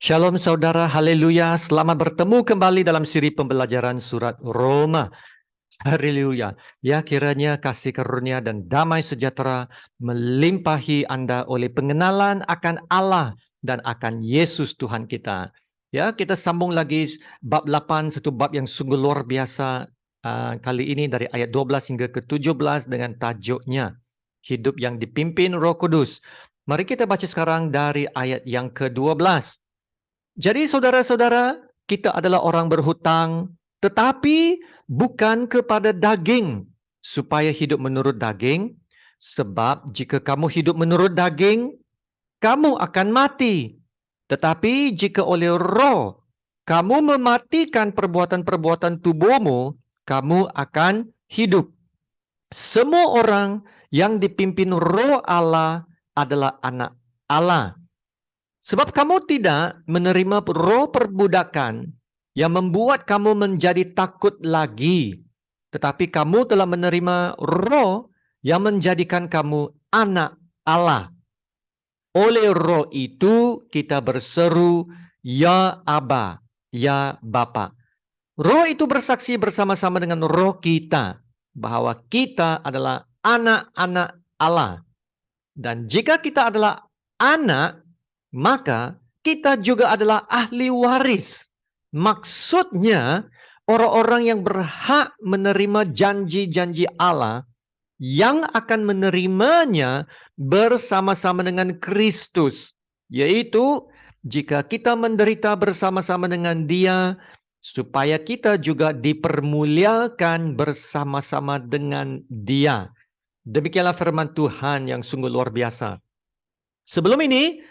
Shalom saudara, haleluya. Selamat bertemu kembali dalam siri pembelajaran surat Roma. Haleluya. Ya, kiranya kasih karunia dan damai sejahtera melimpahi Anda oleh pengenalan akan Allah dan akan Yesus Tuhan kita. Ya, kita sambung lagi bab 8, satu bab yang sungguh luar biasa. Kali ini dari ayat 12 hingga ke 17 dengan tajuknya Hidup yang dipimpin Roh Kudus. Mari kita baca sekarang dari ayat yang ke-12. Jadi saudara-saudara, kita adalah orang berhutang, tetapi bukan kepada daging, supaya hidup menurut daging. Sebab jika kamu hidup menurut daging, kamu akan mati. Tetapi jika oleh roh, kamu mematikan perbuatan-perbuatan tubuhmu, kamu akan hidup. Semua orang yang dipimpin roh Allah adalah anak Allah. Sebab kamu tidak menerima roh perbudakan yang membuat kamu menjadi takut lagi. Tetapi kamu telah menerima roh yang menjadikan kamu anak Allah. Oleh roh itu kita berseru, Ya Aba, Ya Bapa. Roh itu bersaksi bersama-sama dengan roh kita bahwa kita adalah anak-anak Allah. Dan jika kita adalah anak, maka kita juga adalah ahli waris. Maksudnya, orang-orang yang berhak menerima janji-janji Allah yang akan menerimanya bersama-sama dengan Kristus. Yaitu, jika kita menderita bersama-sama dengan Dia, supaya kita juga dipermuliakan bersama-sama dengan Dia. Demikianlah firman Tuhan yang sungguh luar biasa. Sebelum ini,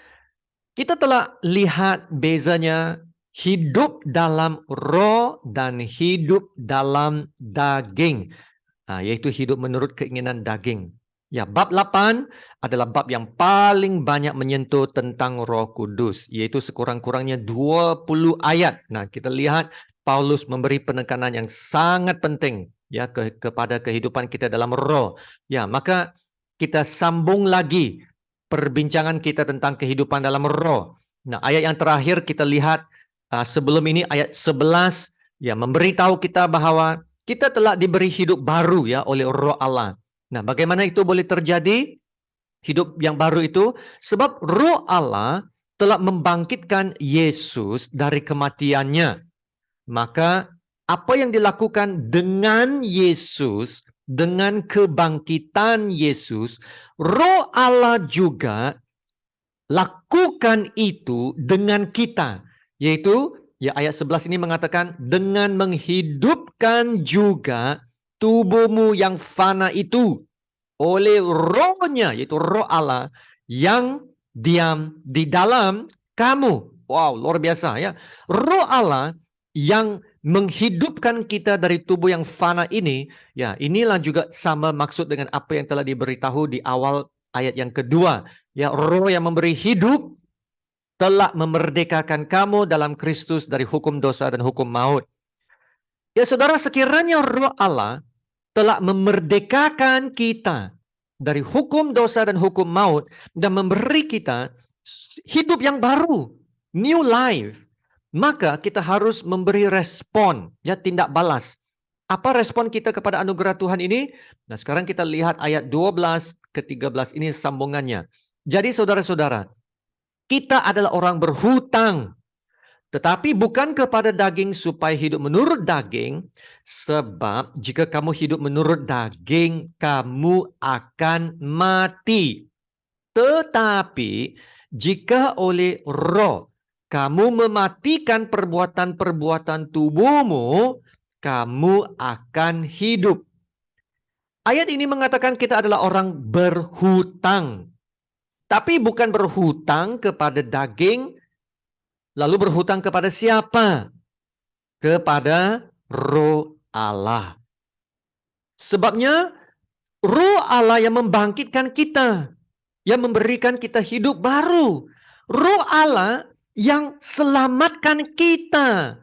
kita telah lihat bezanya hidup dalam roh dan hidup dalam daging. Yaitu hidup menurut keinginan daging. Ya, bab 8 adalah bab yang paling banyak menyentuh tentang Roh Kudus, yaitu sekurang-kurangnya 20 ayat. Nah, kita lihat Paulus memberi penekanan yang sangat penting ya kepada kehidupan kita dalam roh. Ya, maka kita sambung lagi perbincangan kita tentang kehidupan dalam roh. Nah, ayat yang terakhir kita lihat sebelum ini ayat 11 ya memberitahu kita bahwa kita telah diberi hidup baru ya oleh Roh Allah. Nah, bagaimana itu boleh terjadi? Hidup yang baru itu sebab Roh Allah telah membangkitkan Yesus dari kematiannya. Maka apa yang dilakukan dengan Yesus, dengan kebangkitan Yesus, Roh Allah juga lakukan itu dengan kita. Yaitu ya ayat 11 ini mengatakan dengan menghidupkan juga tubuhmu yang fana itu oleh rohnya, yaitu roh Allah yang diam di dalam kamu. Wow, luar biasa ya. Roh Allah yang menghidupkan kita dari tubuh yang fana ini, ya inilah juga sama maksud dengan apa yang telah diberitahu di awal ayat yang kedua. Ya, roh yang memberi hidup telah memerdekakan kamu dalam Kristus dari hukum dosa dan hukum maut. Ya saudara, sekiranya roh Allah telah memerdekakan kita dari hukum dosa dan hukum maut dan memberi kita hidup yang baru, new life, maka kita harus memberi respon, ya tindak balas. Apa respon kita kepada anugerah Tuhan ini? Nah, sekarang kita lihat ayat 12 ke 13 ini sambungannya. Jadi saudara-saudara, kita adalah orang berhutang, tetapi bukan kepada daging supaya hidup menurut daging, sebab jika kamu hidup menurut daging, kamu akan mati. Tetapi jika oleh roh kamu mematikan perbuatan-perbuatan tubuhmu, kamu akan hidup. Ayat ini mengatakan kita adalah orang berhutang. Tapi bukan berhutang kepada daging, lalu berhutang kepada siapa? Kepada Roh Allah. Sebabnya Roh Allah yang membangkitkan kita, yang memberikan kita hidup baru. Roh Allah yang selamatkan kita.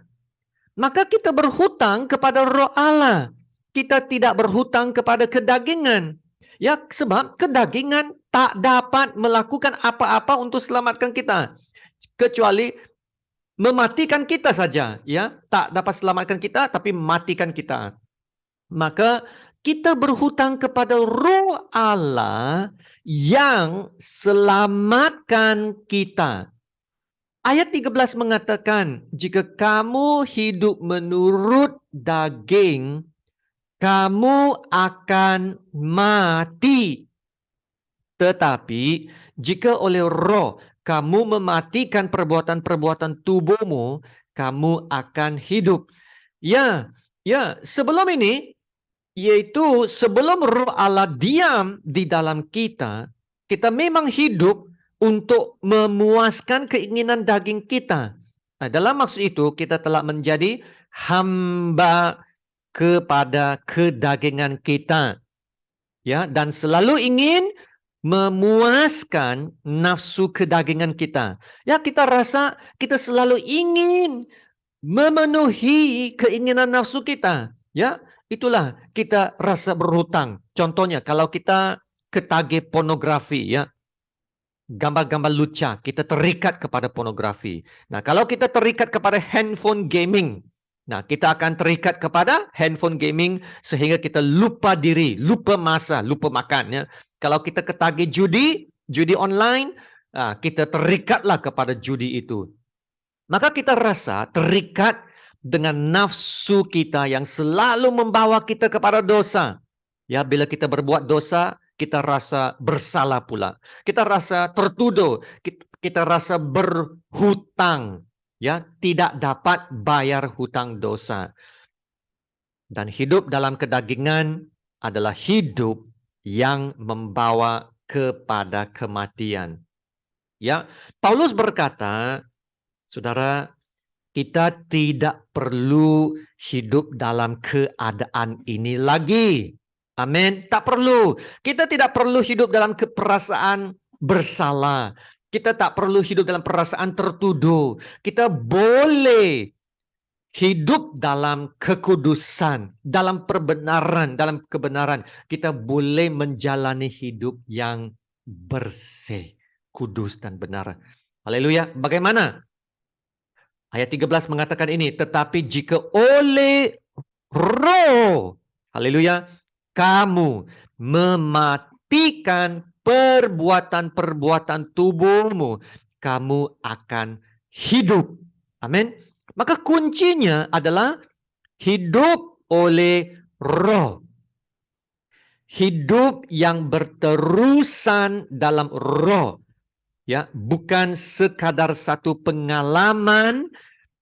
Maka kita berhutang kepada Roh Allah. Kita tidak berhutang kepada kedagingan. Ya, sebab kedagingan tak dapat melakukan apa-apa untuk selamatkan kita. Kecuali mematikan kita saja, ya, tak dapat selamatkan kita, tapi matikan kita. Maka kita berhutang kepada Roh Allah yang selamatkan kita. Ayat 13 mengatakan, jika kamu hidup menurut daging, kamu akan mati. Tetapi jika oleh Roh kamu mematikan perbuatan-perbuatan tubuhmu, kamu akan hidup. Ya, sebelum ini, yaitu sebelum Roh Allah diam di dalam kita, kita memang hidup untuk memuaskan keinginan daging kita. Nah, dalam maksud itu, kita telah menjadi hamba kepada kedagingan kita. Ya, dan selalu ingin memuaskan nafsu kedagingan kita. Ya, kita rasa kita selalu ingin memenuhi keinginan nafsu kita. Ya, itulah kita rasa berhutang. Contohnya, kalau kita ketagih pornografi, ya, gambar-gambar lucu, kita terikat kepada pornografi. Nah, kalau kita terikat kepada handphone gaming, nah, kita akan terikat kepada handphone gaming sehingga kita lupa diri, lupa masa, lupa makan. Ya. Kalau kita ketagih judi online, kita terikatlah kepada judi itu. Maka kita rasa terikat dengan nafsu kita yang selalu membawa kita kepada dosa. Ya, bila kita berbuat dosa, kita rasa bersalah pula. Kita rasa tertuduh, kita rasa berhutang. Ya, tidak dapat bayar hutang dosa. Dan hidup dalam kedagingan adalah hidup yang membawa kepada kematian. Ya, Paulus berkata, saudara, kita tidak perlu hidup dalam keadaan ini lagi. Amin. Tak perlu. Kita tidak perlu hidup dalam perasaan bersalah. Kita tak perlu hidup dalam perasaan tertuduh. Kita boleh hidup dalam kekudusan, dalam perbenaran, dalam kebenaran. Kita boleh menjalani hidup yang bersih, kudus dan benar. Haleluya. Bagaimana? Ayat 13 mengatakan ini, tetapi jika oleh Roh, haleluya, kamu mematikan perbuatan-perbuatan tubuhmu, kamu akan hidup. Amin. Maka kuncinya adalah hidup oleh Roh. Hidup yang berterusan dalam Roh. Ya, bukan sekadar satu pengalaman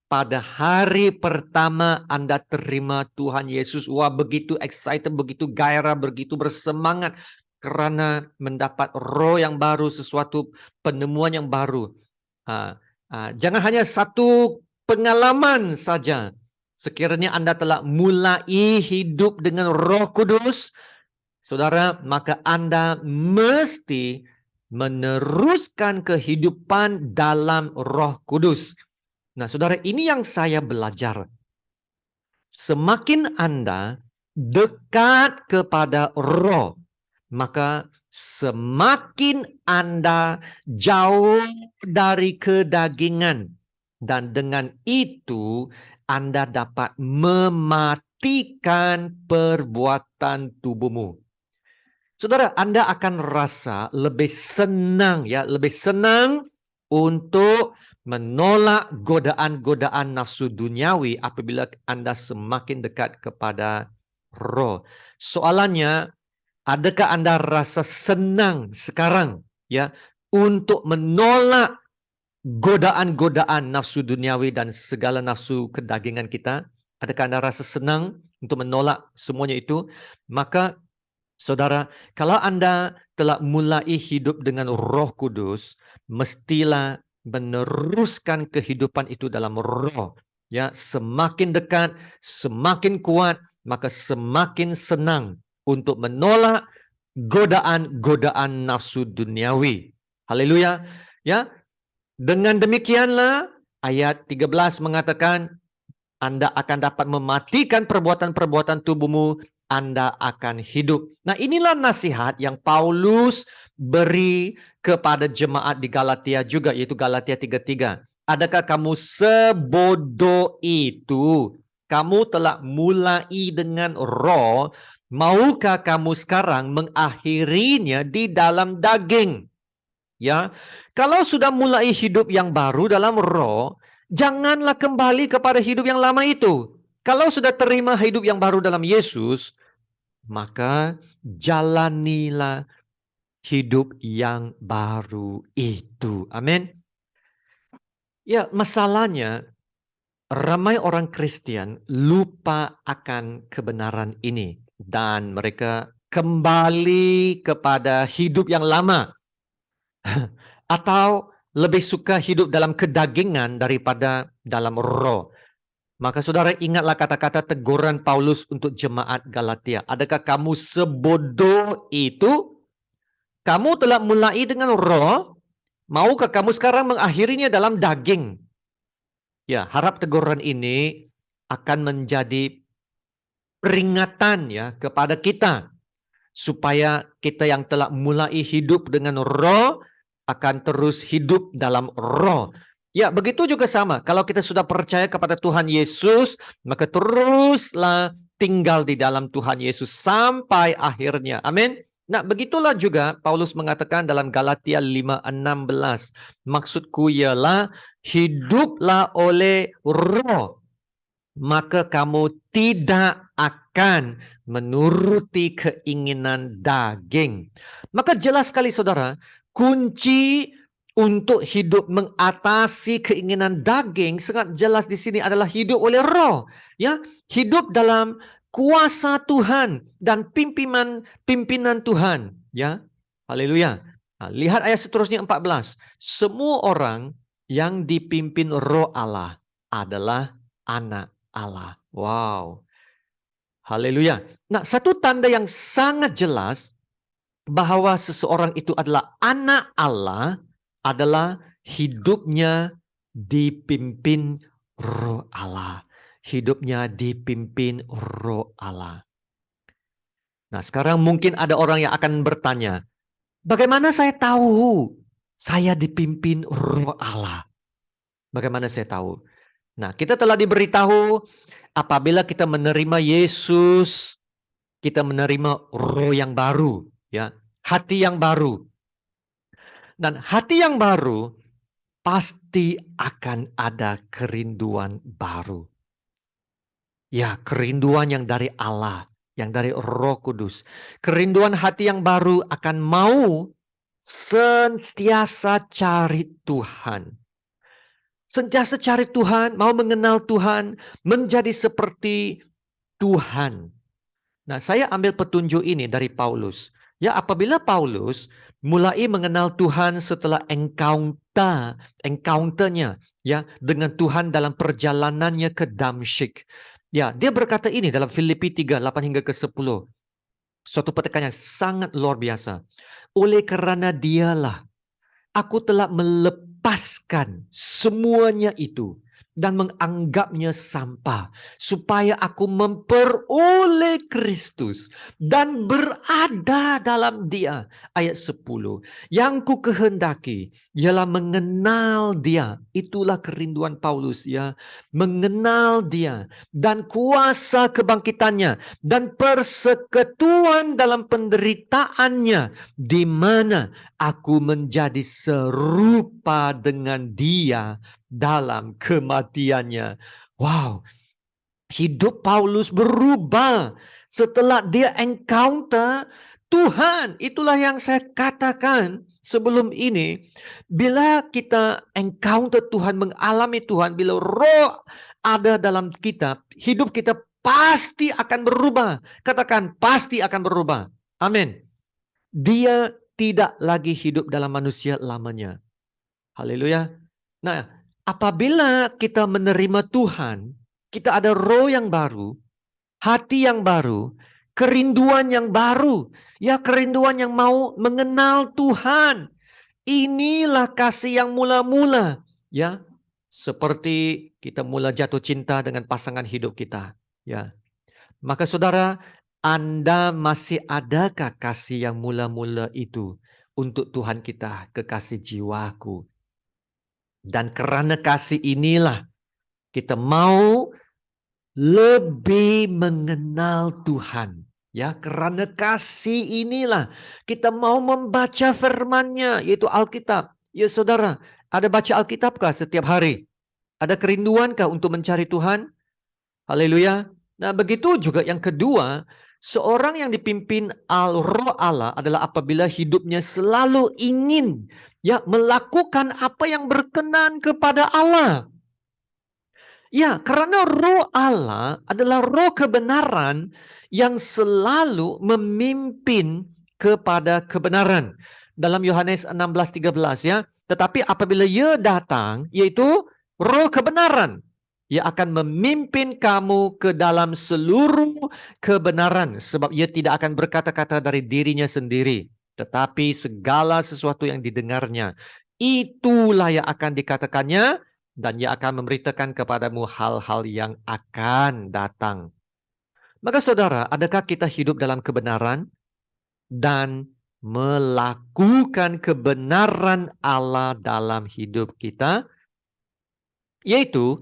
pada hari pertama Anda terima Tuhan Yesus. Wah, begitu excited, begitu gairah, begitu bersemangat karena mendapat roh yang baru, sesuatu penemuan yang baru. Jangan hanya satu pengalaman saja. Sekiranya Anda telah mulai hidup dengan Roh Kudus, saudara, maka Anda mesti meneruskan kehidupan dalam Roh Kudus. Nah, saudara, ini yang saya belajar. Semakin Anda dekat kepada Roh, maka semakin Anda jauh dari kedagingan. Dan dengan itu, Anda dapat mematikan perbuatan tubuhmu. Saudara, Anda akan rasa lebih senang, ya, lebih senang untuk menolak godaan-godaan nafsu duniawi apabila Anda semakin dekat kepada Roh. Soalannya, adakah Anda rasa senang sekarang, ya, untuk menolak godaan-godaan nafsu duniawi dan segala nafsu kedagingan kita? Adakah Anda rasa senang untuk menolak semuanya itu? Maka saudara, kalau Anda telah mulai hidup dengan Roh Kudus, mestilah meneruskan kehidupan itu dalam Roh. Ya, semakin dekat, semakin kuat, maka semakin senang untuk menolak godaan-godaan nafsu duniawi. Haleluya. Ya. Dengan demikianlah ayat 13 mengatakan Anda akan dapat mematikan perbuatan-perbuatan tubuhmu, Anda akan hidup. Nah, inilah nasihat yang Paulus beri kepada jemaat di Galatia juga, yaitu Galatia 3:3. Adakah kamu sebodoh itu? Kamu telah mulai dengan roh, maukah kamu sekarang mengakhirinya di dalam daging? Ya, kalau sudah mulai hidup yang baru dalam roh, janganlah kembali kepada hidup yang lama itu. Kalau sudah terima hidup yang baru dalam Yesus, maka jalanilah hidup yang baru itu. Amin. Ya, masalahnya ramai orang Kristen lupa akan kebenaran ini dan mereka kembali kepada hidup yang lama atau lebih suka hidup dalam kedagingan daripada dalam roh. Maka saudara ingatlah kata-kata teguran Paulus untuk jemaat Galatia. Adakah kamu sebodoh itu? Kamu telah mulai dengan roh, maukah kamu sekarang mengakhirinya dalam daging? Ya, harap teguran ini akan menjadi peringatan ya kepada kita supaya kita yang telah mulai hidup dengan roh akan terus hidup dalam roh. Ya, begitu juga sama. Kalau kita sudah percaya kepada Tuhan Yesus, maka teruslah tinggal di dalam Tuhan Yesus sampai akhirnya. Amin. Nah, begitulah juga Paulus mengatakan dalam Galatia 5:16. Maksudku ialah hiduplah oleh roh, maka kamu tidak akan menuruti keinginan daging. Maka jelas sekali saudara, kunci untuk hidup mengatasi keinginan daging sangat jelas di sini adalah hidup oleh roh. Ya, hidup dalam kuasa Tuhan dan pimpinan Tuhan. Ya, haleluya. Nah, lihat ayat seterusnya 14. Semua orang yang dipimpin roh Allah adalah anak Allah. Wow. Haleluya. Nah, satu tanda yang sangat jelas bahwa seseorang itu adalah anak Allah adalah hidupnya dipimpin roh Allah. Hidupnya dipimpin roh Allah. Nah, sekarang mungkin ada orang yang akan bertanya, bagaimana saya tahu saya dipimpin roh Allah? Bagaimana saya tahu? Nah, kita telah diberitahu apabila kita menerima Yesus, kita menerima roh yang baru, ya, hati yang baru. Dan hati yang baru pasti akan ada kerinduan baru. Ya, kerinduan yang dari Allah, yang dari Roh Kudus. Kerinduan hati yang baru akan mau sentiasa cari Tuhan. Sentiasa cari Tuhan, mau mengenal Tuhan, menjadi seperti Tuhan. Nah, saya ambil petunjuk ini dari Paulus. Ya, apabila Paulus mulai mengenal Tuhan setelah encounternya ya dengan Tuhan dalam perjalanannya ke Damsyik. Ya, dia berkata ini dalam Filipi 3:8 hingga ke 10. Suatu petikan yang sangat luar biasa. Oleh karena dialah aku telah melepaskan semuanya itu dan menganggapnya sampah supaya aku memperoleh Kristus dan berada dalam Dia. Ayat 10. Yang ku kehendaki ialah mengenal Dia. Itulah kerinduan Paulus ya. Mengenal Dia dan kuasa kebangkitannya dan persekutuan dalam penderitaannya, di mana aku menjadi serupa dengan Dia dalam kematiannya. Wow, hidup Paulus berubah setelah dia encounter Tuhan. Itulah yang saya katakan sebelum ini. Bila kita encounter Tuhan, mengalami Tuhan, bila roh ada dalam kita, hidup kita pasti akan berubah. Katakan, pasti akan berubah. Amin. Dia tidak lagi hidup dalam manusia lamanya. Haleluya. Nah, apabila kita menerima Tuhan, kita ada roh yang baru, hati yang baru, kerinduan yang baru. Ya, kerinduan yang mau mengenal Tuhan. Inilah kasih yang mula-mula. Ya, seperti kita mula jatuh cinta dengan pasangan hidup kita. Ya, maka saudara, Anda masih adakah kasih yang mula-mula itu untuk Tuhan kita, kekasih jiwaku? Dan karena kasih inilah kita mau lebih mengenal Tuhan. Ya, karena kasih inilah kita mau membaca firman-Nya, yaitu Alkitab. Ya saudara, ada baca Alkitabkah setiap hari? Ada kerinduankah untuk mencari Tuhan? Haleluya. Nah, begitu juga yang kedua, seorang yang dipimpin Roh Allah adalah apabila hidupnya selalu ingin melakukan apa yang berkenan kepada Allah. Ya, karena Roh Allah adalah roh kebenaran yang selalu memimpin kepada kebenaran. Dalam Yohanes 16:13 ya. Tetapi apabila Ia datang, yaitu roh kebenaran, Ia akan memimpin kamu ke dalam seluruh kebenaran. Sebab Ia tidak akan berkata-kata dari dirinya sendiri. Tetapi segala sesuatu yang didengarnya, itulah yang akan dikatakannya, dan Ia akan memberitakan kepadamu hal-hal yang akan datang. Maka saudara, adakah kita hidup dalam kebenaran dan melakukan kebenaran Allah dalam hidup kita? Yaitu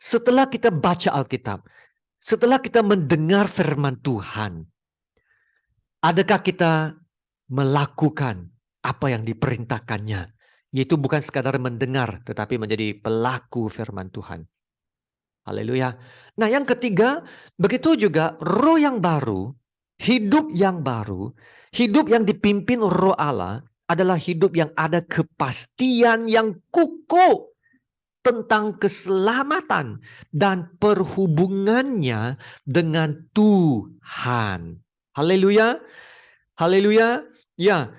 setelah kita baca Alkitab, setelah kita mendengar firman Tuhan, adakah kita melakukan apa yang diperintahkannya? Yaitu bukan sekadar mendengar, tetapi menjadi pelaku firman Tuhan. Haleluya. Nah, yang ketiga, begitu juga roh yang baru, hidup yang baru, hidup yang dipimpin Roh Allah adalah hidup yang ada kepastian yang kukuh tentang keselamatan dan perhubungannya dengan Tuhan. Haleluya. Haleluya. Ya,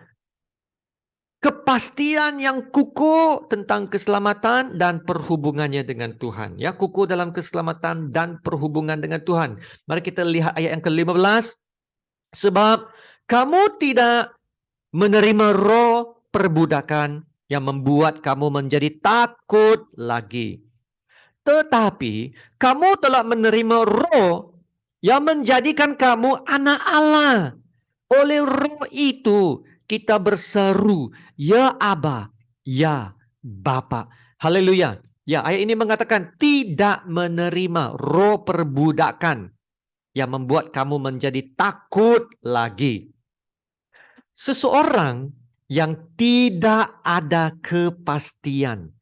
kepastian yang kukuh tentang keselamatan dan perhubungannya dengan Tuhan. Ya, kukuh dalam keselamatan dan perhubungan dengan Tuhan. Mari kita lihat ayat yang ke-15. Sebab kamu tidak menerima roh perbudakan yang membuat kamu menjadi takut lagi. Tetapi kamu telah menerima roh yang menjadikan kamu anak Allah. Oleh roh itu kita berseru, ya Aba, ya Bapa. Haleluya. Ya, ayat ini mengatakan tidak menerima roh perbudakan yang membuat kamu menjadi takut lagi. Seseorang yang tidak ada kepastian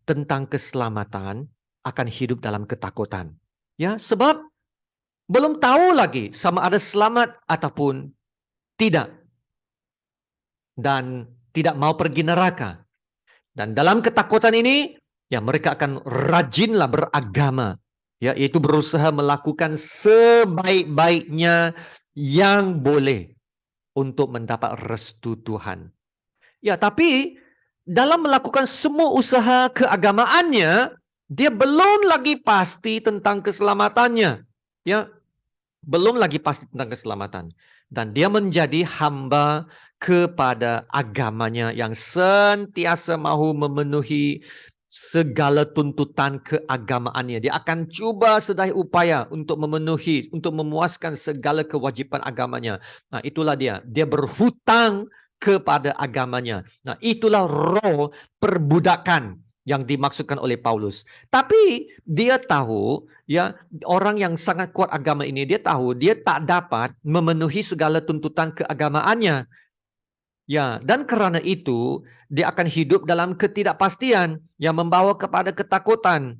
tentang keselamatan akan hidup dalam ketakutan. Ya, sebab belum tahu lagi sama ada selamat ataupun tidak. Dan tidak mau pergi neraka. Dan dalam ketakutan ini, ya mereka akan rajinlah beragama. Ya, yaitu berusaha melakukan sebaik-baiknya yang boleh untuk mendapat restu Tuhan. Ya, tapi dalam melakukan semua usaha keagamaannya, dia belum lagi pasti tentang keselamatannya. Ya, belum lagi pasti tentang keselamatan. Dan dia menjadi hamba kepada agamanya yang sentiasa mahu memenuhi segala tuntutan keagamaannya. Dia akan cuba sedaya upaya untuk memenuhi, untuk memuaskan segala kewajiban agamanya. Nah, itulah dia. Dia berhutang kepada agamanya. Nah, itulah roh perbudakan yang dimaksudkan oleh Paulus. Tapi dia tahu, ya, orang yang sangat kuat agama ini, dia tahu dia tak dapat memenuhi segala tuntutan keagamaannya. Ya, dan karena itu dia akan hidup dalam ketidakpastian yang membawa kepada ketakutan.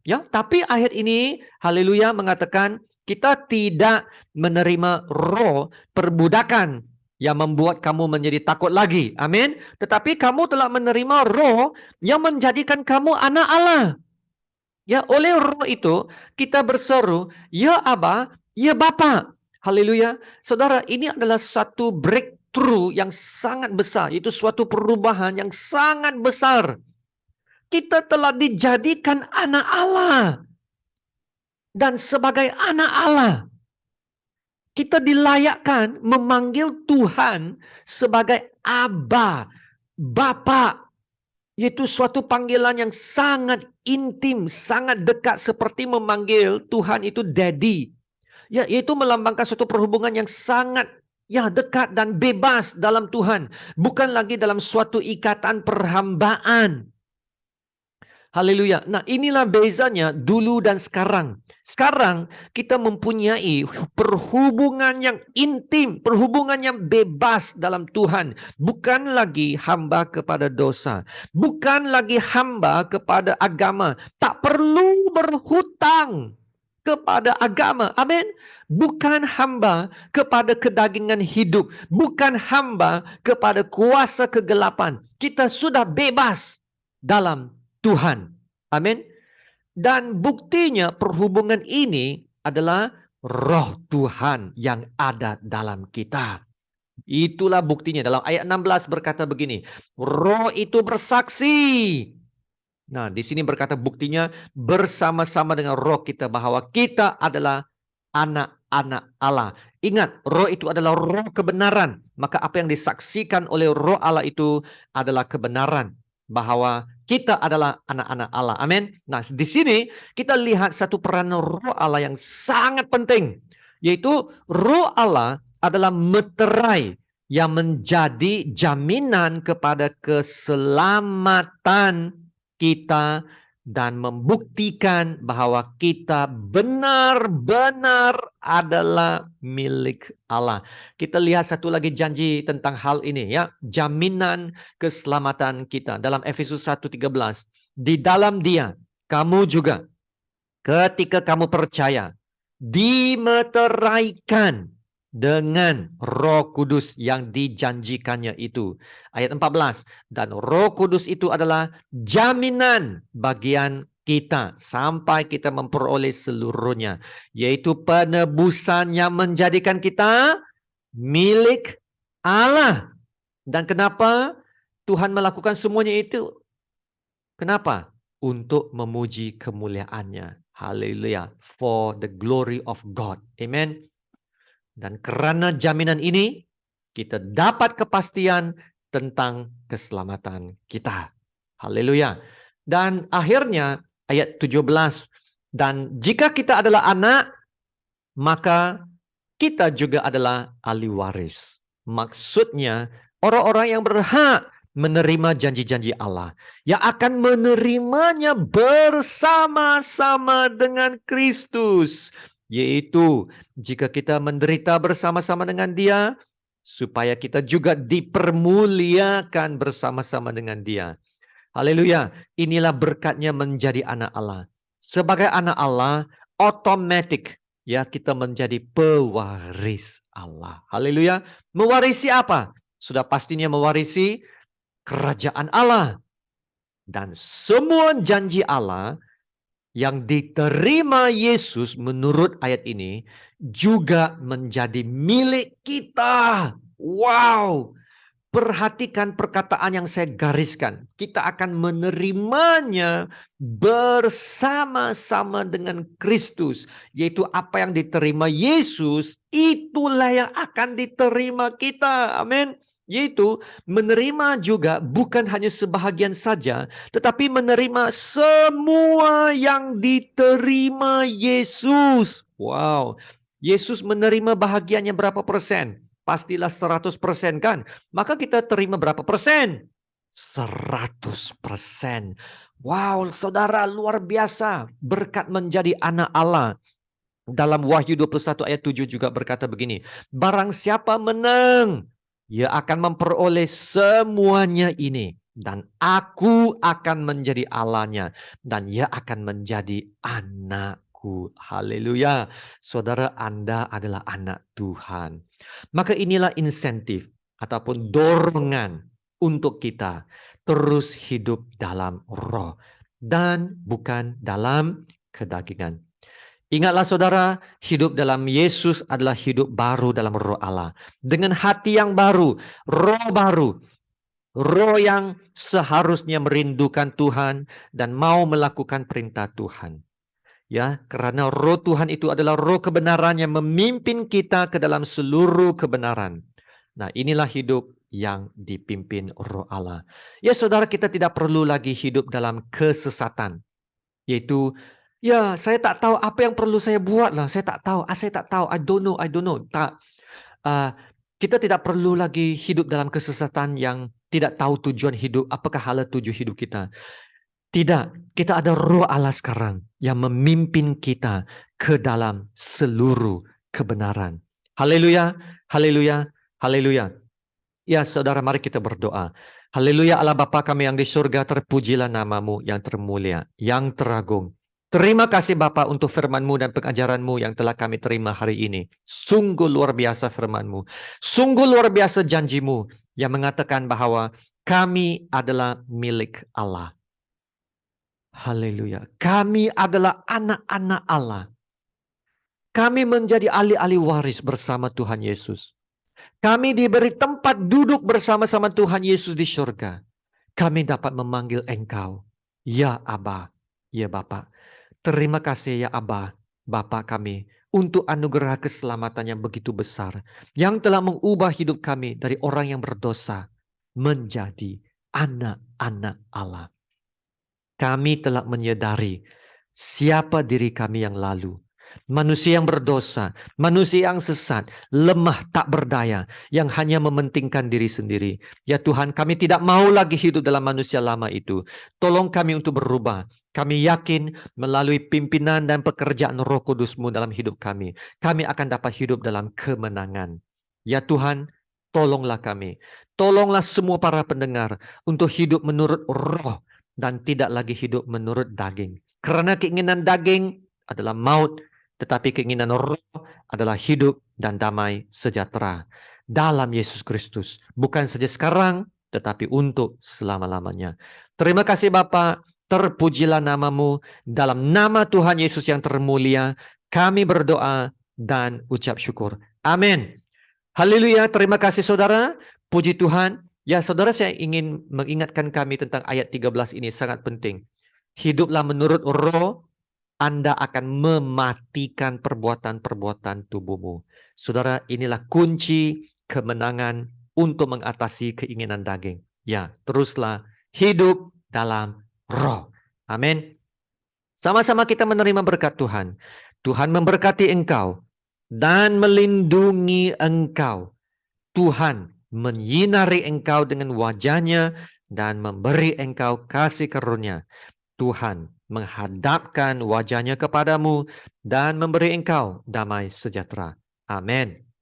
Ya, tapi ayat ini haleluya mengatakan kita tidak menerima roh perbudakan yang membuat kamu menjadi takut lagi. Amin. Tetapi kamu telah menerima roh yang menjadikan kamu anak Allah. Ya, oleh roh itu kita berseru, ya Aba, ya Bapa. Haleluya. Saudara, ini adalah satu breakthrough yang sangat besar. Itu suatu perubahan yang sangat besar. Kita telah dijadikan anak Allah. Dan sebagai anak Allah, kita dilayakkan memanggil Tuhan sebagai Aba, Bapa. Yaitu suatu panggilan yang sangat intim, sangat dekat, seperti memanggil Tuhan itu Daddy. Ya, yaitu melambangkan suatu perhubungan yang sangat dekat dan bebas dalam Tuhan. Bukan lagi dalam suatu ikatan perhambaan. Haleluya. Nah, inilah bezanya dulu dan sekarang. Sekarang kita mempunyai perhubungan yang intim, perhubungan yang bebas dalam Tuhan. Bukan lagi hamba kepada dosa. Bukan lagi hamba kepada agama. Tak perlu berhutang kepada agama. Amin. Bukan hamba kepada kedagingan hidup. Bukan hamba kepada kuasa kegelapan. Kita sudah bebas dalam Tuhan. Amin. Dan buktinya perhubungan ini adalah Roh Tuhan yang ada dalam kita. Itulah buktinya. Dalam ayat 16 berkata begini, Roh itu bersaksi. Nah, di sini berkata buktinya bersama-sama dengan roh kita bahwa kita adalah anak-anak Allah. Ingat, roh itu adalah roh kebenaran. Maka apa yang disaksikan oleh roh Allah itu adalah kebenaran. Bahwa kita adalah anak-anak Allah. Amin. Nah, di sini kita lihat satu peran roh Allah yang sangat penting. Yaitu roh Allah adalah meterai yang menjadi jaminan kepada keselamatan kita dan membuktikan bahwa kita benar-benar adalah milik Allah. Kita lihat satu lagi janji tentang hal ini ya, jaminan keselamatan kita dalam Efesus 1:13. Di dalam Dia kamu juga ketika kamu percaya dimeteraikan dengan Roh Kudus yang dijanjikannya itu. Ayat 14. Dan Roh Kudus itu adalah jaminan bagian kita sampai kita memperoleh seluruhnya. Yaitu penebusan yang menjadikan kita milik Allah. Dan kenapa Tuhan melakukan semuanya itu? Kenapa? Untuk memuji kemuliaannya. Haleluya. For the glory of God. Amen. Dan karena jaminan ini, kita dapat kepastian tentang keselamatan kita. Haleluya. Dan akhirnya ayat 17. Dan jika kita adalah anak, maka kita juga adalah ahli waris. Maksudnya orang-orang yang berhak menerima janji-janji Allah. Yang akan menerimanya bersama-sama dengan Kristus. Yaitu jika kita menderita bersama-sama dengan Dia, supaya kita juga dipermuliakan bersama-sama dengan Dia. Haleluya. Inilah berkatnya menjadi anak Allah. Sebagai anak Allah, otomatis ya kita menjadi pewaris Allah. Haleluya. Mewarisi apa? Sudah pastinya mewarisi kerajaan Allah. Dan semua janji Allah yang diterima Yesus menurut ayat ini juga menjadi milik kita. Wow. Perhatikan perkataan yang saya gariskan. Kita akan menerimanya bersama-sama dengan Kristus. Yaitu apa yang diterima Yesus, itulah yang akan diterima kita. Amin. Yaitu menerima juga bukan hanya sebahagian saja, tetapi menerima semua yang diterima Yesus. Wow. Yesus menerima bahagiannya berapa persen? Pastilah 100% kan? Maka kita terima berapa persen? 100%. Wow, saudara, luar biasa. Berkat menjadi anak Allah. Dalam Wahyu 21 ayat 7 juga berkata begini. Barang siapa menang, ia akan memperoleh semuanya ini. Dan aku akan menjadi Allahnya. Dan ia akan menjadi anakku. Haleluya. Saudara, Anda adalah anak Tuhan. Maka inilah insentif ataupun dorongan untuk kita terus hidup dalam roh. Dan bukan dalam kedagingan. Ingatlah saudara, hidup dalam Yesus adalah hidup baru dalam roh Allah. Dengan hati yang baru, roh baru. Roh yang seharusnya merindukan Tuhan dan mau melakukan perintah Tuhan. Ya, karena roh Tuhan itu adalah roh kebenaran yang memimpin kita ke dalam seluruh kebenaran. Nah, inilah hidup yang dipimpin roh Allah. Ya saudara, kita tidak perlu lagi hidup dalam kesesatan. Yaitu, ya saya tak tahu apa yang perlu saya buat lah. Saya tak tahu, I don't know. Tak. Kita tidak perlu lagi hidup dalam kesesatan yang tidak tahu tujuan hidup, apakah hala tujuan hidup kita. Tidak, kita ada Roh Allah sekarang yang memimpin kita ke dalam seluruh kebenaran. Haleluya, haleluya, haleluya. Ya saudara, mari kita berdoa. Haleluya Allah Bapa kami yang di surga, terpujilah namamu yang termulia, yang teragung. Terima kasih Bapa untuk firman-Mu dan pengajaran-Mu yang telah kami terima hari ini. Sungguh luar biasa firman-Mu. Sungguh luar biasa janji-Mu yang mengatakan bahwa kami adalah milik Allah. Haleluya. Kami adalah anak-anak Allah. Kami menjadi ahli-ahli waris bersama Tuhan Yesus. Kami diberi tempat duduk bersama-sama Tuhan Yesus di surga. Kami dapat memanggil Engkau, ya Aba, ya Bapa. Terima kasih ya Aba, Bapa kami, untuk anugerah keselamatan yang begitu besar, yang telah mengubah hidup kami dari orang yang berdosa menjadi anak-anak Allah. Kami telah menyadari siapa diri kami yang lalu. Manusia yang berdosa, manusia yang sesat, lemah tak berdaya, yang hanya mementingkan diri sendiri. Ya Tuhan, kami tidak mau lagi hidup dalam manusia lama itu. Tolong kami untuk berubah. Kami yakin melalui pimpinan dan pekerjaan Roh Kudus-Mu dalam hidup kami akan dapat hidup dalam kemenangan. Ya Tuhan, tolonglah kami. Tolonglah semua para pendengar untuk hidup menurut Roh dan tidak lagi hidup menurut daging. Karena keinginan daging adalah maut, tetapi keinginan Roh adalah hidup dan damai sejahtera dalam Yesus Kristus. Bukan saja sekarang, tetapi untuk selama-lamanya. Terima kasih Bapa, terpujilah namamu. Dalam nama Tuhan Yesus yang termulia, kami berdoa dan ucap syukur. Amin. Haleluya, terima kasih saudara. Puji Tuhan. Ya saudara, saya ingin mengingatkan kami tentang ayat 13 ini, sangat penting. Hiduplah menurut Roh, Anda akan mematikan perbuatan-perbuatan tubuhmu. Saudara, inilah kunci kemenangan untuk mengatasi keinginan daging. Ya, teruslah hidup dalam Roh. Amin. Sama-sama kita menerima berkat Tuhan. Tuhan memberkati engkau dan melindungi engkau. Tuhan menyinari engkau dengan wajahnya dan memberi engkau kasih karunia. Tuhan menghadapkan wajahnya kepadamu dan memberi engkau damai sejahtera. Amin.